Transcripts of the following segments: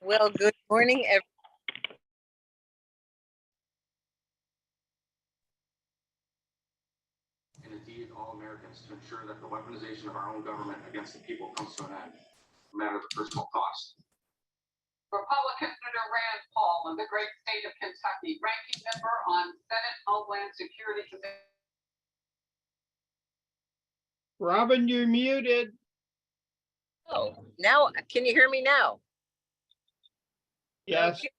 Well, good morning, and indeed all Americans to ensure that the weaponization of our own government against the people comes to an end, no matter the personal cost. Republican Senator Rand Paul of the great state of Kentucky, ranking member on Senate Homeland Security Committee. Robin, you're muted. Oh, now, can you hear me now? Yes. Okay.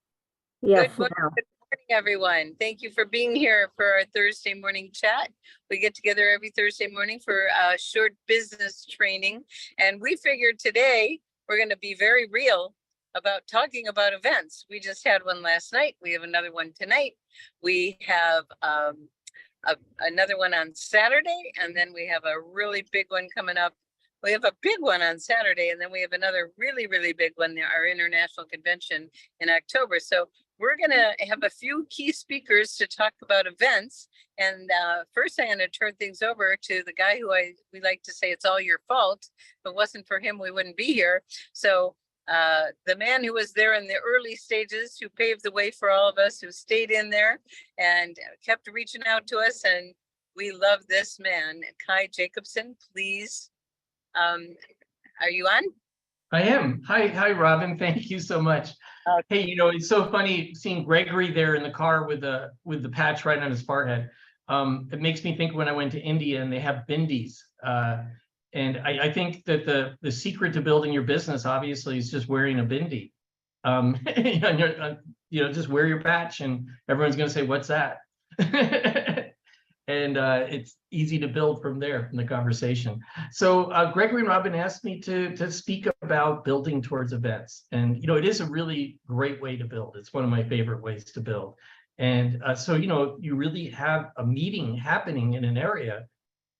Yes, Good morning, now. good morning, everyone. Thank you for being here for our Thursday morning chat. We get together every Thursday morning for a short business training. And we figured today we're going to be very real about talking about events. We just had one last night. We have another one tonight. We have another one on Saturday, and then we have a really big one coming up. We have a big one on Saturday, and then we have another really, really big one, our international convention in October. So we're going to have a few key speakers to talk about events. And first, I'm going to turn things over to the guy who we like to say it's all your fault. If it wasn't for him, we wouldn't be here. So the man who was there in the early stages, who paved the way for all of us, who stayed in there and kept reaching out to us. And we love this man, Kai Jacobson, please. Are you on? I am. Hi, Robin. Thank you so much. Hey, it's so funny seeing Gregory there in the car with the patch right on his forehead. It makes me think when I went to India and they have bindis. And I think that the secret to building your business obviously is just wearing a bindi. Just wear your patch and everyone's going to say, "What's that?" And it's easy to build from there, from the conversation. So Gregory and Robin asked me to speak about building towards events. And, it is a really great way to build. It's one of my favorite ways to build. And so, you really have a meeting happening in an area.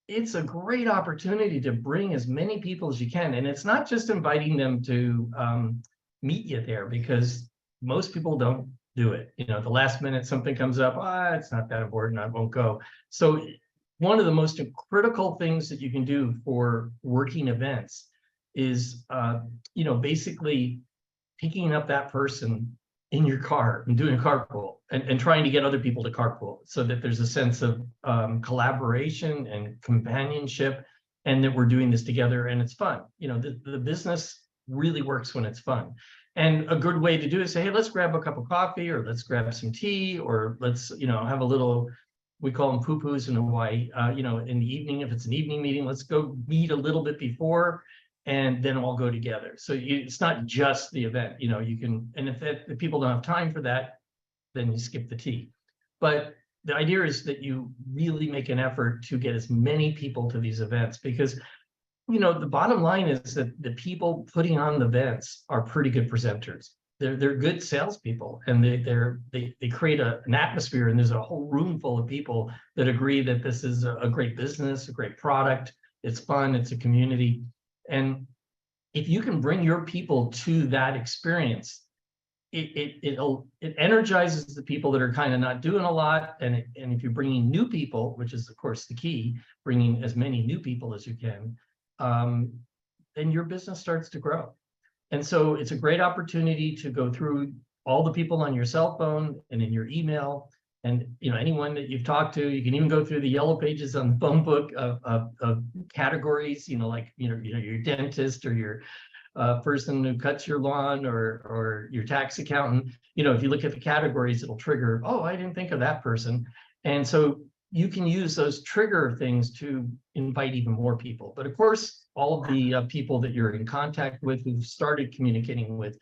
It's a great opportunity to bring as many people as you can. And it's not just inviting them to meet you there, because most people don't do it. The last minute something comes up, it's not that important, I won't go. So one of the most critical things that you can do for working events is, basically picking up that person in your car and doing a carpool and trying to get other people to carpool so that there's a sense of collaboration and companionship, and that we're doing this together and it's fun. The business really works when it's fun. And a good way to do it is say, hey, let's grab a cup of coffee, or let's grab some tea, or let's, have a little, we call them poo-poos in Hawaii, in the evening. If it's an evening meeting, let's go meet a little bit before, and then all go together. So it's not just the event, you can, and if people don't have time for that, then you skip the tea. But the idea is that you really make an effort to get as many people to these events, because the bottom line is that the people putting on the events are pretty good presenters. They're good salespeople, and they create an atmosphere, and there's a whole room full of people that agree that this is a great business, a great product. It's fun. It's a community. And if you can bring your people to that experience, it energizes the people that are kind of not doing a lot. And if you're bringing new people, which is of course the key, bringing as many new people as you can, then your business starts to grow. And so it's a great opportunity to go through all the people on your cell phone and in your email, and anyone that you've talked to. You can even go through the yellow pages on the phone book of categories, like your dentist, or your person who cuts your lawn, or your tax accountant. If you look at the categories, it'll trigger, oh, I didn't think of that person. And so you can use those trigger things to invite even more people. But of course, all of the people that you're in contact with, who've started communicating with.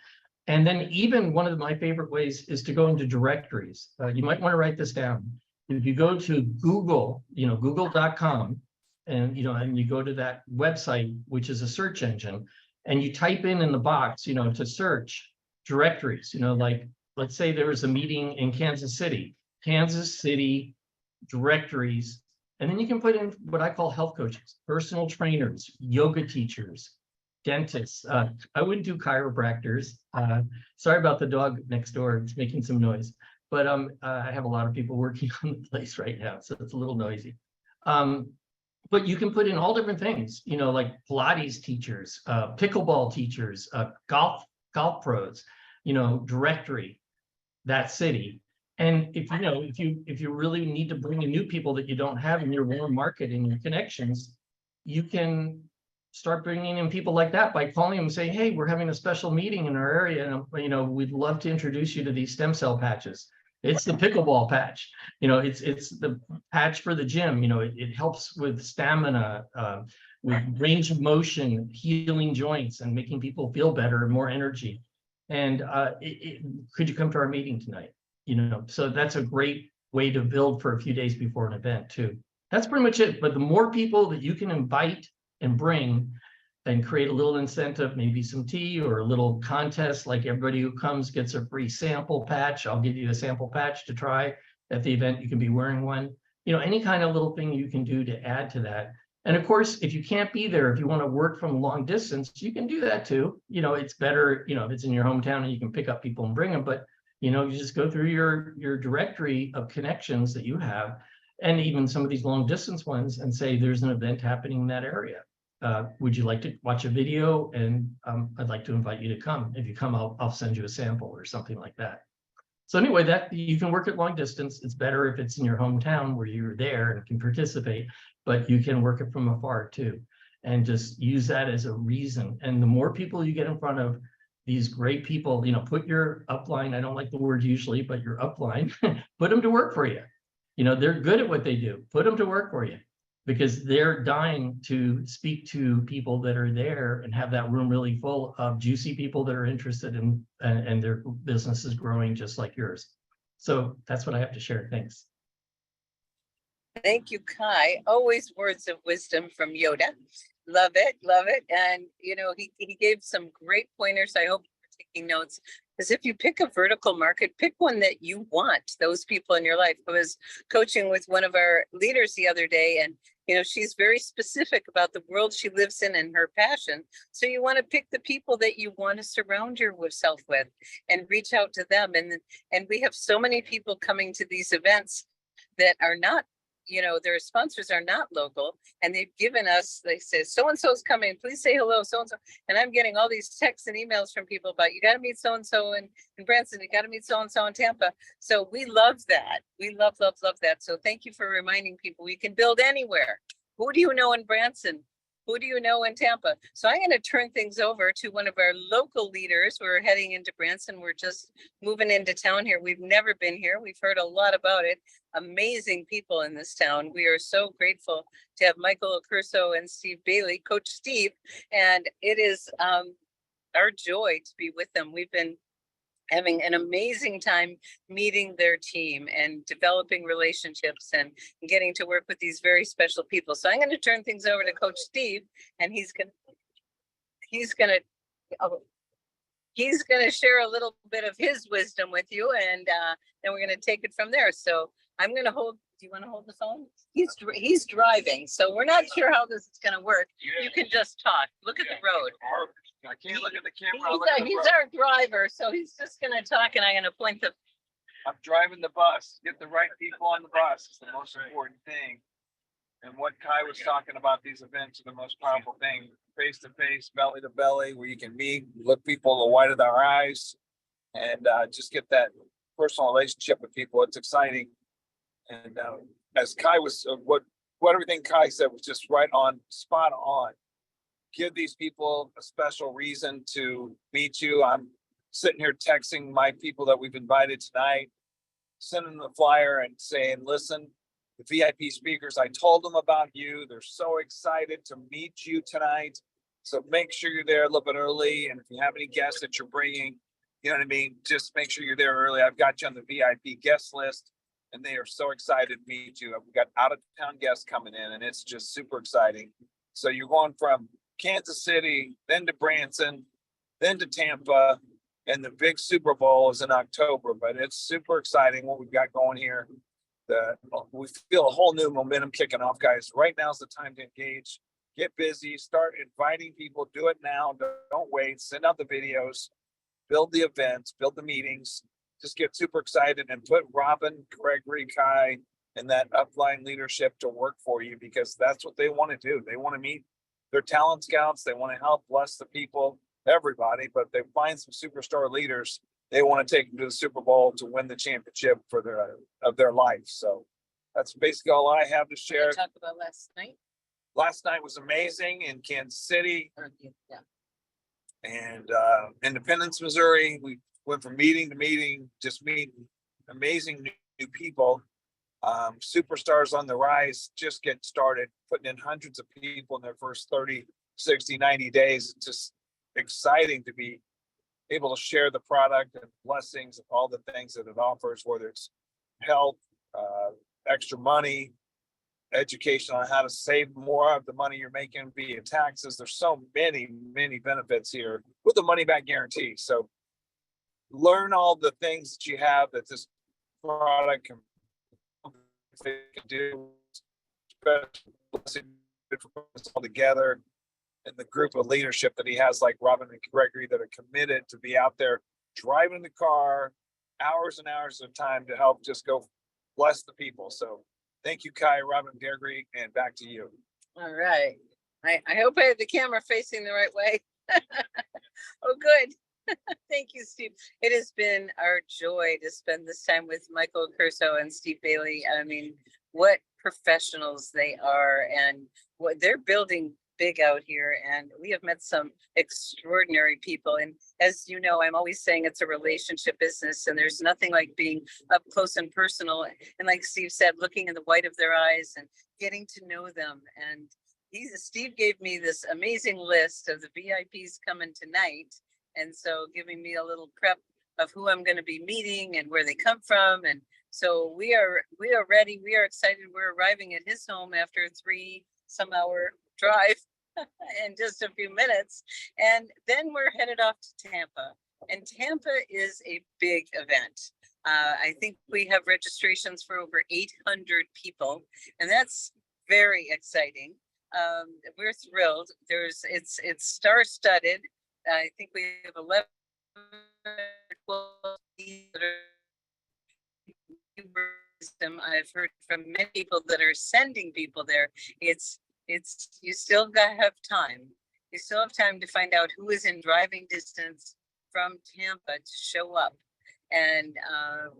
And then even one of my favorite ways is to go into directories. You might want to write this down. If you go to Google, google.com, and you go to that website, which is a search engine, and you type in the box, to search directories, like, let's say there was a meeting in Kansas City directories, and then you can put in what I call health coaches, personal trainers, yoga teachers, dentists. I wouldn't do chiropractors. Sorry about the dog next door, it's making some noise. But I have a lot of people working on the place right now, so it's a little noisy. But you can put in all different things, like Pilates teachers, pickleball teachers, golf pros. directory that city. And if you really need to bring in new people that you don't have in your warm market and your connections, you can start bringing in people like that by calling them and saying, hey, we're having a special meeting in our area, and we'd love to introduce you to these stem cell patches. It's the pickleball patch, it's the patch for the gym. It helps with stamina, with range of motion, healing joints, and making people feel better and more energy. And could you come to our meeting tonight? So that's a great way to build for a few days before an event too. That's pretty much it. But the more people that you can invite and bring, and create a little incentive, maybe some tea or a little contest, like everybody who comes gets a free sample patch. I'll give you a sample patch to try at the event. You can be wearing one. Any kind of little thing you can do to add to that. And of course, if you can't be there, if you want to work from a long distance, you can do that too. It's better, if it's in your hometown and you can pick up people and bring them, but you just go through your directory of connections that you have, and even some of these long distance ones, and say there's an event happening in that area. Would you like to watch a video? And I'd like to invite you to come. If you come, I'll send you a sample or something like that. So anyway, that you can work at long distance. It's better if it's in your hometown where you're there and can participate, but you can work it from afar too, and just use that as a reason. And the more people you get in front of these great people, put your upline, I don't like the word usually, but your upline, put them to work for you. They're good at what they do. Put them to work for you, because they're dying to speak to people that are there and have that room really full of juicy people that are interested in, and their business is growing just like yours. So that's what I have to share. Thanks. Thank you, Kai. Always words of wisdom from Yoda. Love it, love it. And he gave some great pointers. I hope you're taking notes, because if you pick a vertical market, pick one that you want those people in your life. I was coaching with one of our leaders the other day, and she's very specific about the world she lives in and her passion. So you want to pick the people that you want to surround yourself with and reach out to them. And we have so many people coming to these events that are not, their sponsors are not local, and they've given us, they say, so-and-so's coming, please say hello, so-and-so. And I'm getting all these texts and emails from people about, you got to meet so-and-so in Branson, you got to meet so-and-so in Tampa. So we love that. We love, love, love that. So thank you for reminding people we can build anywhere. Who do you know in Branson? Who do you know in Tampa? So I'm going to turn things over to one of our local leaders. We're heading into Branson. We're just moving into town here. We've never been here. We've heard a lot about it. Amazing people in this town. We are so grateful to have Michael Accurso and Steve Bailey, Coach Steve. And it is our joy to be with them. We've been having an amazing time meeting their team and developing relationships and getting to work with these very special people. So I'm going to turn things over to Coach Steve, and he's going to share a little bit of his wisdom with you, and then we're going to take it from there. So I'm going to hold. Do you want to hold the phone? He's driving, so we're not sure how this is going to work. You can just talk. Look at the road. I can't look at the camera. He's our driver, so he's just going to talk, and I'm going to point the. I'm driving the bus. Get the right people on the bus is the most important thing. And what Kai was talking about, these events are the most powerful thing. Face to face, belly to belly, where you can meet, look people in the white of their eyes, and just get that personal relationship with people. It's exciting. And as Kai was, what everything Kai said was just right on, spot on. Give these people a special reason to meet you. I'm sitting here texting my people that we've invited tonight, sending them the flyer and saying, listen, the VIP speakers, I told them about you. They're so excited to meet you tonight. So make sure you're there a little bit early. And if you have any guests that you're bringing, you know what I mean? Just make sure you're there early. I've got you on the VIP guest list, and they are so excited to meet you. We've got out of town guests coming in, and it's just super exciting. So you're going from Kansas City, then to Branson, then to Tampa, and the big Super Bowl is in October. But it's super exciting what we've got going here. We feel a whole new momentum kicking off, guys. Right now is the time to engage, get busy, start inviting people. Do it now. Don't wait. Send out the videos, build the events, build the meetings. Just get super excited and put Robin, Gregory, Kai, and that upline leadership to work for you, because that's what they want to do. They want to meet their talent scouts. They want to help bless the people. everybody, but they find some superstar leaders. They want to take them to the Super Bowl to win the championship for their life. So that's basically all I have to share. Talk about last night. Last night was amazing in Kansas City Yeah. and Independence, Missouri. We went from meeting to meeting, just meeting amazing new people. Superstars on the rise, just getting started, putting in hundreds of people in their first 30, 60, 90 days. It's just exciting to be able to share the product and blessings of all the things that it offers, whether it's health, extra money, education on how to save more of the money you're making via taxes. There's so many benefits here with the money back guarantee. So learn all the things that you have that this product can do, especially all together, and the group of leadership that he has, like Robin and Gregory, that are committed to be out there driving the car hours and hours of time to help just go bless the people. So thank you, Kai, Robin, Gregory, and back to you. All right. I hope I have the camera facing the right way. Oh, good. Thank you, Steve. It has been our joy to spend this time with Michael Curso and Steve Bailey. I mean, what professionals they are, and what they're building big out here. And we have met some extraordinary people. And as you know, I'm always saying it's a relationship business, and there's nothing like being up close and personal. And like Steve said, looking in the white of their eyes and getting to know them. And Steve gave me this amazing list of the VIPs coming tonight. And so giving me a little prep of who I'm going to be meeting and where they come from. And so we are ready. We are excited. We're arriving at his home after 3-some-hour drive in just a few minutes. And then we're headed off to Tampa. And Tampa is a big event. I think we have registrations for over 800 people, and that's very exciting. We're thrilled. It's star-studded. I think we have 11, 12 I've heard from many people that are sending people there. It's you still have time. You still have time to find out who is in driving distance from Tampa to show up. And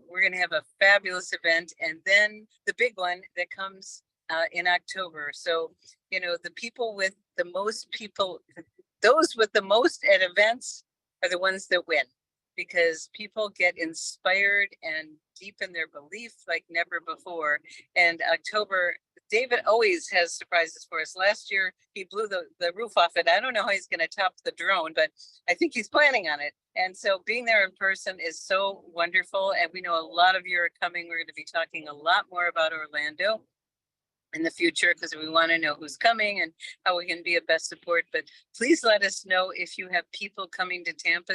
we're going to have a fabulous event. And then the big one that comes in October. So, you know, the people with the most people, those with the most at events are the ones that win, because people get inspired and deepen their belief like never before. And October, David always has surprises for us. Last year, he blew the roof off it. I don't know how he's going to top the drone, but I think he's planning on it. And so being there in person is so wonderful. And we know a lot of you are coming. We're going to be talking a lot more about Orlando in the future, because we want to know who's coming and how we can be a best support. But please let us know if you have people coming to Tampa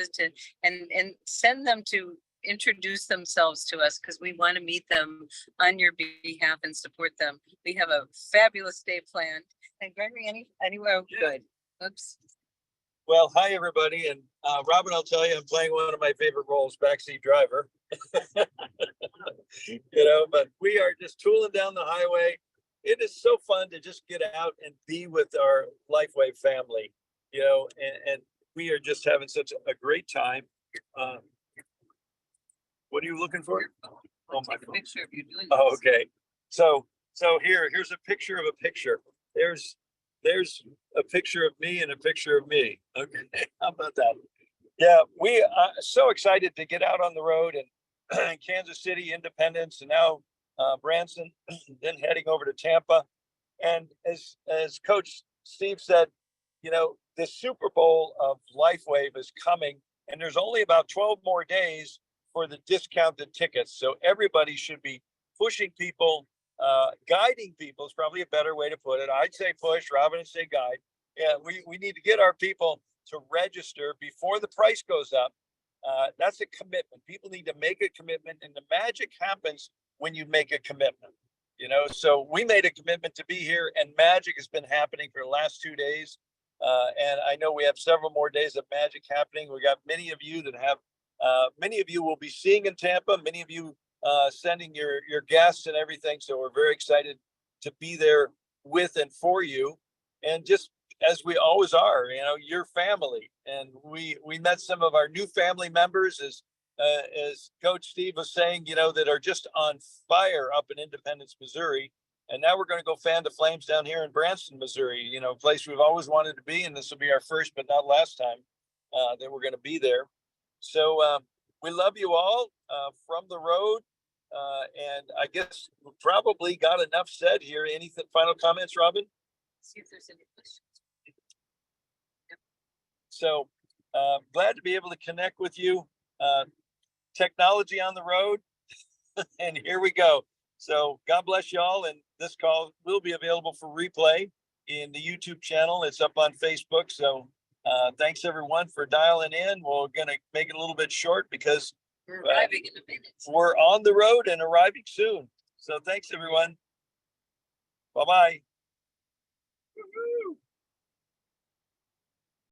and send them to introduce themselves to us, because we want to meet them on your behalf and support them. We have a fabulous day planned. And Gregory, anywhere good? Oops. Well, hi, everybody. And Robin, I'll tell you, I'm playing one of my favorite roles, backseat driver. But we are just tooling down the highway. It is so fun to just get out and be with our Lifeway family, and we are just having such a great time. What are you looking for? Oh, my picture of you doing Oh, this. okay. So here's a picture of a picture. There's a picture of me and a picture of me. Okay, how about that? Yeah, we are so excited to get out on the road and Kansas City, Independence, and now Branson, then heading over to Tampa. And as Coach Steve said, the Super Bowl of LifeWave is coming, and there's only about 12 more days for the discounted tickets. So everybody should be pushing people, guiding people is probably a better way to put it. I'd say push, Robin would say guide. Yeah, we need to get our people to register before the price goes up. That's a commitment. People need to make a commitment, and the magic happens when you make a commitment. So we made a commitment to be here, and magic has been happening for the last 2 days. And I know we have several more days of magic happening. We got many of you that have, many of you will be seeing in Tampa, many of you sending your guests and everything. So we're very excited to be there with and for you. And just as we always are, you know, your family. And we met some of our new family members as Coach Steve was saying, you know, that are just on fire up in Independence, Missouri. And now we're going to go fan the flames down here in Branson, Missouri, you know, a place we've always wanted to be. And this will be our first, but not last time that we're going to be there. So we love you all from the road. And I guess we probably got enough said here. Any final comments, Robin? See if there's any questions. So glad to be able to connect with you. Technology on the road. And here we go. So God bless y'all. And this call will be available for replay in the YouTube channel. It's up on Facebook. So thanks everyone for dialing in. We're going to make it a little bit short because We're arriving in a minute. we're on the road and arriving soon. So thanks everyone. Bye-bye.